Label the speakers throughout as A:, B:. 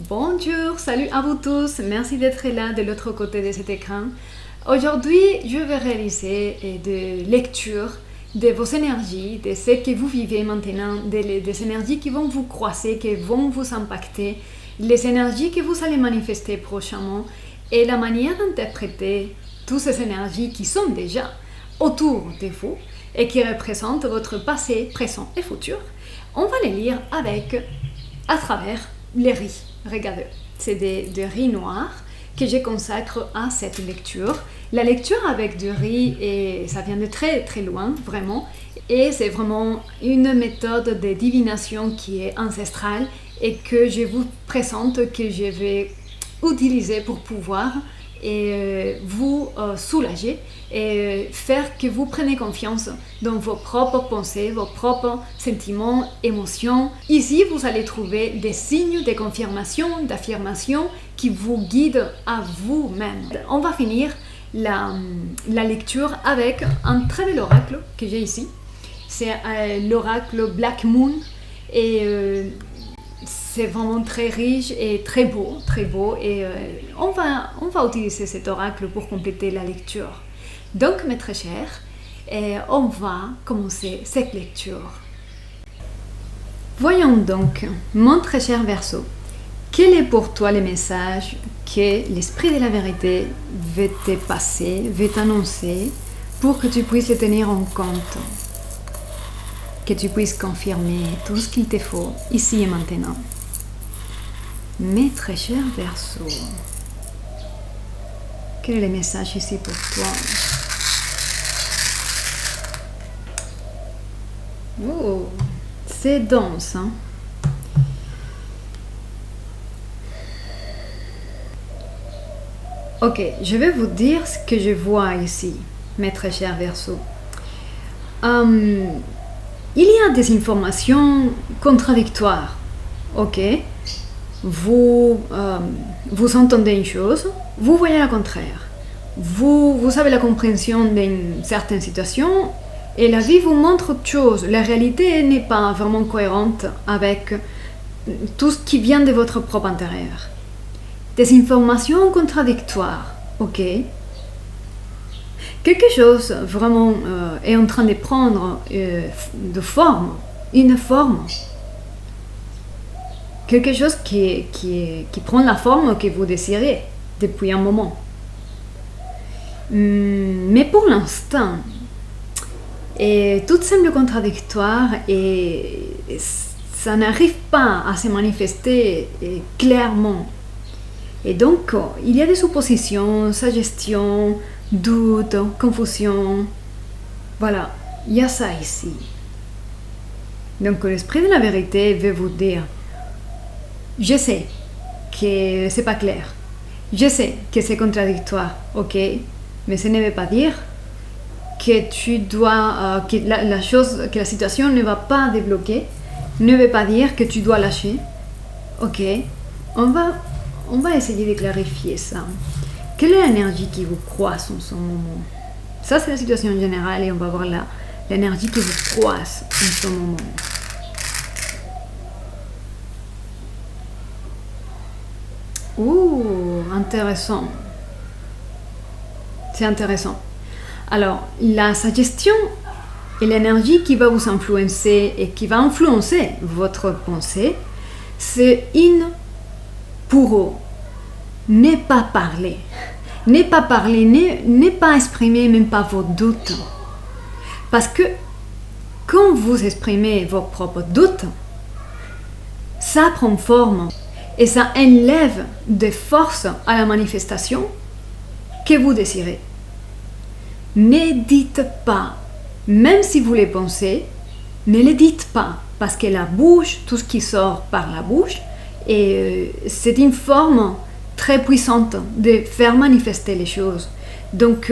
A: Bonjour, salut à vous tous, merci d'être là de l'autre côté de cet écran. Aujourd'hui, je vais réaliser des lectures de vos énergies, de ce que vous vivez maintenant, des énergies qui vont vous croiser, qui vont vous impacter, les énergies que vous allez manifester prochainement et la manière d'interpréter toutes ces énergies qui sont déjà autour de vous et qui représentent votre passé, présent et futur. On va les lire à travers les riz. Regardez, c'est des riz noirs que je consacre à cette lecture. La lecture avec du riz, et ça vient de très très loin, vraiment. Et c'est vraiment une méthode de divination qui est ancestrale et que je vous présente, que je vais utiliser pour pouvoir vous soulager et faire que vous preniez confiance dans vos propres pensées, vos propres sentiments, émotions. Ici, vous allez trouver des signes de confirmation, d'affirmation qui vous guident à vous-même. On va finir la lecture avec un très bel oracle que j'ai ici. C'est l'oracle Black Moon et c'est vraiment très riche et très beau et on va utiliser cet oracle pour compléter la lecture. Donc mes très chers, on va commencer cette lecture. Voyons donc, mon très cher Verseau, quel est pour toi le message que l'esprit de la vérité veut te passer, veut t'annoncer pour que tu puisses le tenir en compte, que tu puisses confirmer tout ce qu'il te faut ici et maintenant. Mes très chers Verseaux, quel est le message ici pour toi? Oh, c'est dense, hein? Ok, je vais vous dire ce que je vois ici, mes très chers Verseaux. Il y a des informations contradictoires, ok? Vous entendez une chose, vous voyez le contraire. Vous avez la compréhension d'une certaine situation et la vie vous montre autre chose. La réalité n'est pas vraiment cohérente avec tout ce qui vient de votre propre intérieur. Des informations contradictoires, ok? Quelque chose vraiment est en train de prendre une forme. Quelque chose qui prend la forme que vous désirez depuis un moment. Mais pour l'instant, tout semble contradictoire et ça n'arrive pas à se manifester clairement. Et donc, il y a des suppositions, suggestions, doutes, confusion. Voilà, il y a ça ici. Donc, l'esprit de la vérité veut vous dire: je sais que c'est pas clair. Je sais que c'est contradictoire, ok? Mais ce ne veut pas dire que tu dois, que la situation ne va pas débloquer. Ne veut pas dire que tu dois lâcher, ok? On va essayer de clarifier ça. Quelle est l'énergie qui vous croise en ce moment? Ça, c'est la situation générale et on va voir l'énergie qui vous croise en ce moment. Ouh, intéressant. C'est intéressant. Alors, la suggestion et l'énergie qui va vous influencer et qui va influencer votre pensée, c'est pour ne pas parler. Ne pas parler, ne pas exprimer même pas vos doutes. Parce que quand vous exprimez vos propres doutes, ça prend forme. Et ça enlève des forces à la manifestation que vous désirez. Ne dites pas, même si vous les pensez, ne les dites pas, parce que la bouche, tout ce qui sort par la bouche, c'est une forme très puissante de faire manifester les choses. Donc,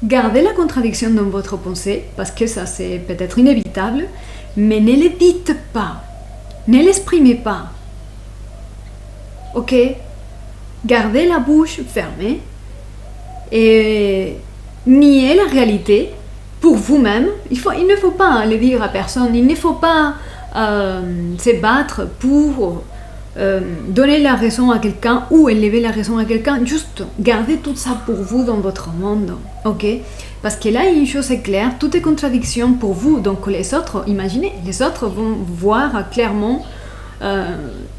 A: gardez la contradiction dans votre pensée, parce que ça c'est peut-être inévitable, mais ne les dites pas, ne l'exprimez pas. Ok, gardez la bouche fermée et niez la réalité pour vous-même. Il ne faut pas le dire à personne, il ne faut pas se battre pour donner la raison à quelqu'un ou élever la raison à quelqu'un, juste gardez tout ça pour vous dans votre monde, ok? Parce que là, une chose est claire, tout est contradiction pour vous, donc les autres, imaginez, les autres vont voir clairement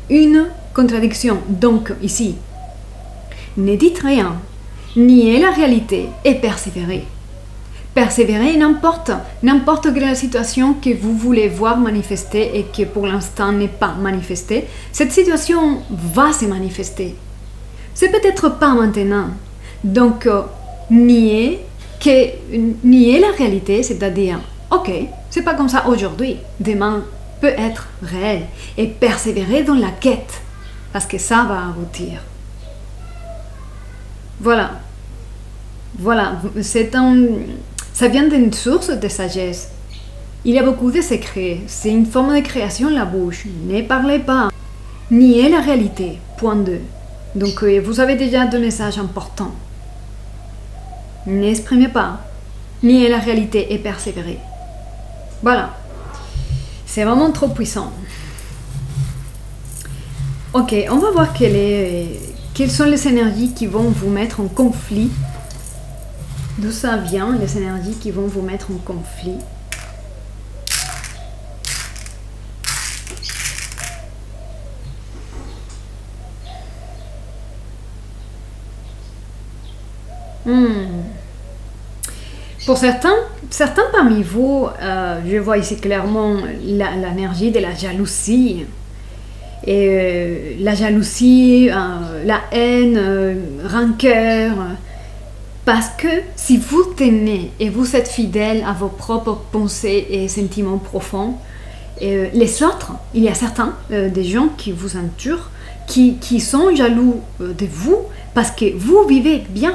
A: une contradiction. Donc ici, ne dites rien, niez la réalité et persévérez. Persévérer n'importe quelle est la situation que vous voulez voir manifester et que pour l'instant n'est pas manifestée. Cette situation va se manifester. C'est peut-être pas maintenant. Donc, nier la réalité, c'est-à-dire, ok, c'est pas comme ça aujourd'hui, demain peut être réel. Et persévérer dans la quête, parce que ça va aboutir. Voilà, ça vient d'une source de sagesse. Il y a beaucoup de secrets. C'est une forme de création, la bouche. Ne parlez pas. Niez la réalité. Point 2. Donc, vous avez déjà deux messages importants. N'exprimez pas. Niez la réalité et persévérez. Voilà. C'est vraiment trop puissant. Ok, on va voir quelles sont les énergies qui vont vous mettre en conflit. D'où ça vient, les énergies qui vont vous mettre en conflit. Pour certains parmi vous, je vois ici clairement l'énergie de la jalousie. Et la jalousie, la haine, rancœur. Parce que si vous tenez et vous êtes fidèle à vos propres pensées et sentiments profonds, les autres, il y a certains des gens qui vous entourent, qui sont jaloux de vous parce que vous vivez bien.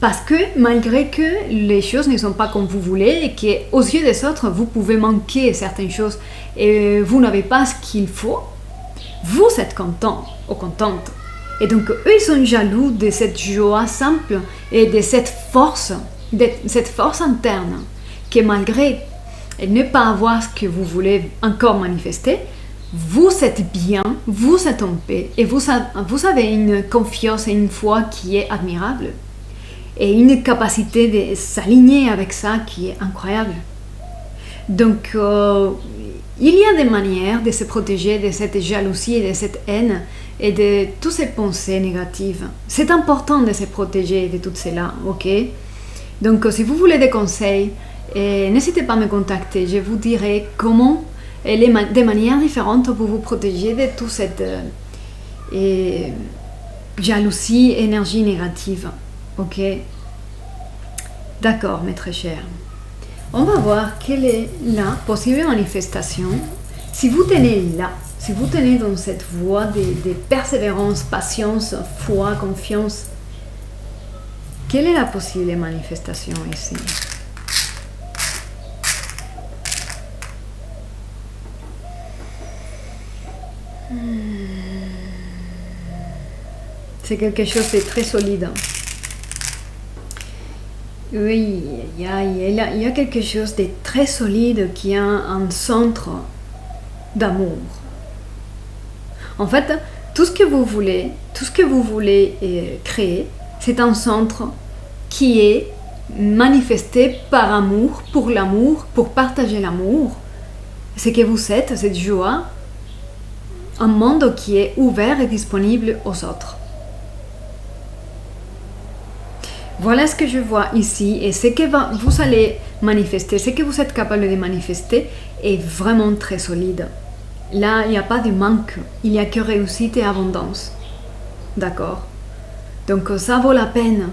A: Parce que malgré que les choses ne sont pas comme vous voulez et qu'aux yeux des autres, vous pouvez manquer certaines choses et vous n'avez pas ce qu'il faut, vous êtes content ou contente. Et donc, eux, ils sont jaloux de cette joie simple et de cette force interne, que malgré ne pas avoir ce que vous voulez encore manifester, vous êtes bien, vous êtes en paix et vous avez une confiance et une foi qui est admirable. Et une capacité de s'aligner avec ça qui est incroyable. Donc, il y a des manières de se protéger de cette jalousie et de cette haine et de toutes ces pensées négatives. C'est important de se protéger de tout cela, ok? Donc, si vous voulez des conseils, n'hésitez pas à me contacter. Je vous dirai comment, de manières différentes, pour vous protéger de toute cette jalousie, énergie négative. Ok? D'accord, mes très chers. On va voir quelle est la possible manifestation. Si vous tenez là, si vous tenez dans cette voie de persévérance, patience, foi, confiance, quelle est la possible manifestation ici? C'est quelque chose de très solide. Oui, il y a quelque chose de très solide qui a un centre d'amour. En fait, tout ce que vous voulez créer, c'est un centre qui est manifesté par amour, pour partager l'amour. Ce que vous êtes, cette joie, un monde qui est ouvert et disponible aux autres. Voilà ce que je vois ici et ce que vous allez manifester, ce que vous êtes capable de manifester est vraiment très solide. Là, il n'y a pas de manque, il n'y a que réussite et abondance. D'accord? Donc ça vaut la peine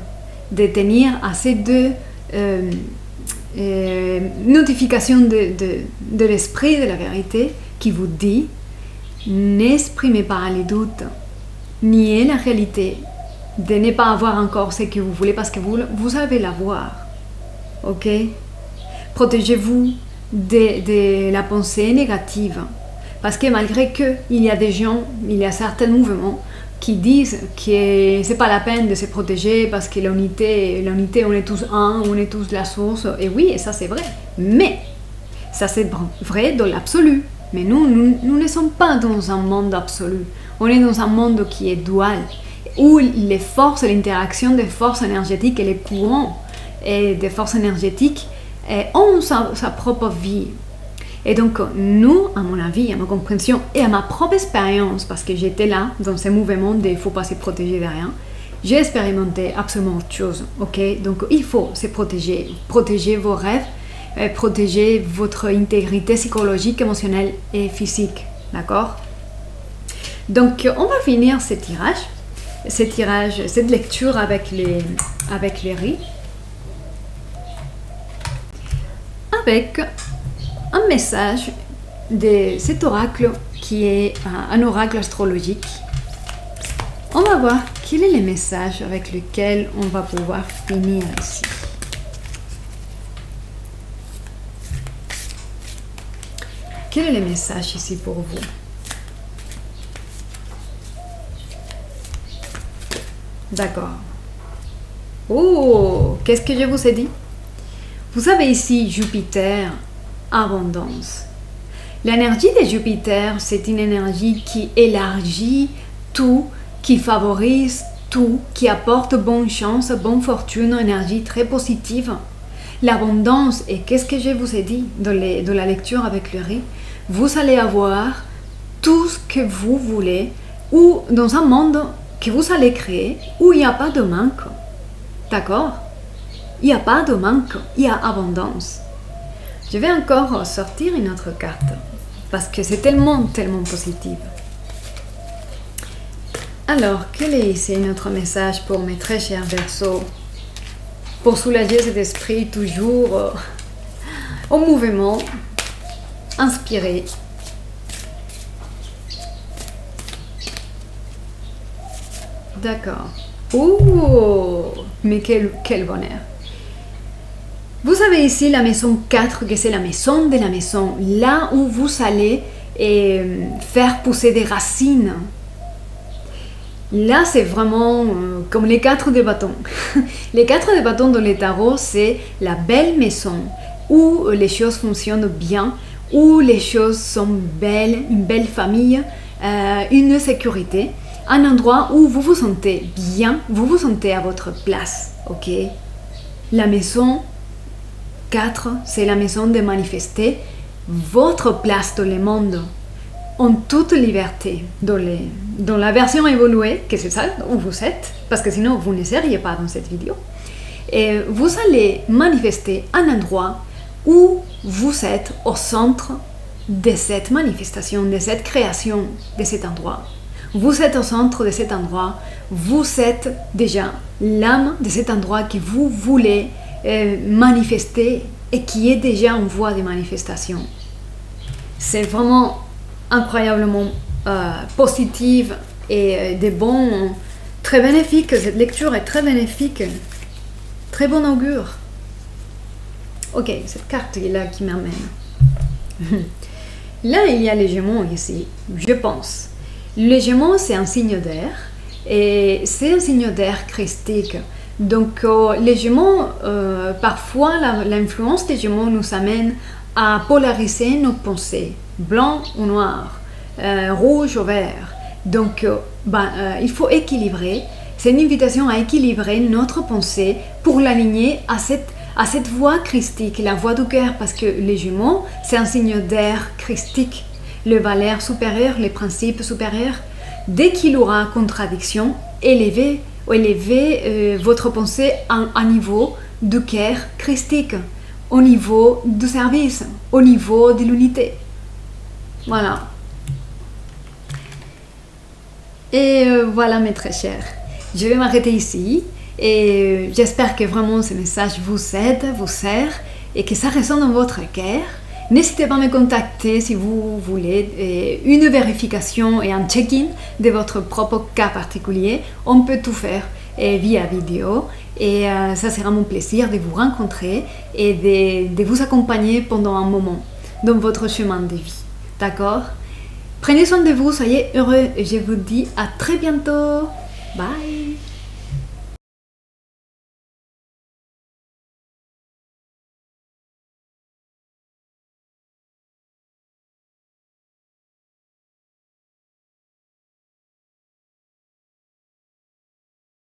A: de tenir à ces deux notifications de l'esprit de la vérité qui vous dit n'exprimez pas les doutes, niez la réalité, de ne pas avoir encore ce que vous voulez parce que vous allez l'avoir. Ok? Protégez-vous de la pensée négative. Parce que malgré que il y a des gens, il y a certains mouvements qui disent que c'est pas la peine de se protéger parce que l'unité, on est tous un, on est tous la source. Et oui, et ça c'est vrai. Mais ça c'est vrai dans l'absolu. Mais nous ne sommes pas dans un monde absolu. On est dans un monde qui est dual, où les forces, l'interaction des forces énergétiques et les courants et des forces énergétiques ont sa propre vie. Et donc, nous, à mon avis, à ma compréhension et à ma propre expérience, parce que j'étais là, dans ces mouvements de « il ne faut pas se protéger de rien », j'ai expérimenté absolument autre chose, ok? Donc, il faut se protéger, protéger vos rêves, protéger votre intégrité psychologique, émotionnelle et physique, d'accord? Donc, on va finir cette lecture avec les riz, avec un message de cet oracle qui est un oracle astrologique. On va voir quel est le message avec lequel on va pouvoir finir ici. Quel est le message ici pour vous? D'accord. Oh, qu'est-ce que je vous ai dit? Vous avez ici Jupiter, abondance. L'énergie de Jupiter, c'est une énergie qui élargit tout, qui favorise tout, qui apporte bonne chance, bonne fortune, énergie très positive. L'abondance, et qu'est-ce que je vous ai dit dans la lecture avec le riz? Vous allez avoir tout ce que vous voulez, ou dans un monde que vous allez créer, où il n'y a pas de manque. D'accord? Il n'y a pas de manque, il y a abondance. Je vais encore sortir une autre carte, parce que c'est tellement positif. Alors, quel est ici notre message pour mes très chers Verseaux? Pour soulager cet esprit toujours au mouvement, inspiré. D'accord. Oh, mais quel bonheur. Vous avez ici la maison 4, que c'est la maison de la maison, là où vous allez faire pousser des racines. Là, c'est vraiment comme les 4 de bâtons. Les 4 de bâtons dans les tarots, c'est la belle maison, où les choses fonctionnent bien, où les choses sont belles, une belle famille, une sécurité, un endroit où vous vous sentez bien, vous vous sentez à votre place, ok? La maison 4, c'est la maison de manifester votre place dans le monde en toute liberté, dans la version évoluée, que c'est ça où vous êtes, parce que sinon vous ne seriez pas dans cette vidéo. Et vous allez manifester un endroit où vous êtes au centre de cette manifestation, de cette création, de cet endroit. Vous êtes au centre de cet endroit, vous êtes déjà l'âme de cet endroit que vous voulez manifester et qui est déjà en voie de manifestation. C'est vraiment incroyablement positive et très bénéfique. Cette lecture est très bénéfique, très bon augure. Ok, cette carte est là qui m'amène. Là, il y a les Gémeaux ici, je pense. Les Gémeaux, c'est un signe d'air et c'est un signe d'air christique. Donc, les Gémeaux, parfois, l'influence des Gémeaux nous amène à polariser nos pensées, blanc ou noir, rouge ou vert. Donc, il faut équilibrer. C'est une invitation à équilibrer notre pensée pour l'aligner à cette voie christique, la voie du cœur, parce que les Jumeaux, c'est un signe d'air christique, les valeurs supérieures, les principes supérieurs. Dès qu'il y aura contradiction, élevez votre pensée à un niveau du cœur christique, au niveau du service, au niveau de l'unité. Voilà. Et voilà mes très chers. Je vais m'arrêter ici et j'espère que vraiment ce message vous aide, vous sert et que ça résonne dans votre cœur. N'hésitez pas à me contacter si vous voulez une vérification et un check-in de votre propre cas particulier. On peut tout faire via vidéo et ça sera mon plaisir de vous rencontrer et de vous accompagner pendant un moment dans votre chemin de vie. D'accord? Prenez soin de vous, soyez heureux et je vous dis à très bientôt. Bye!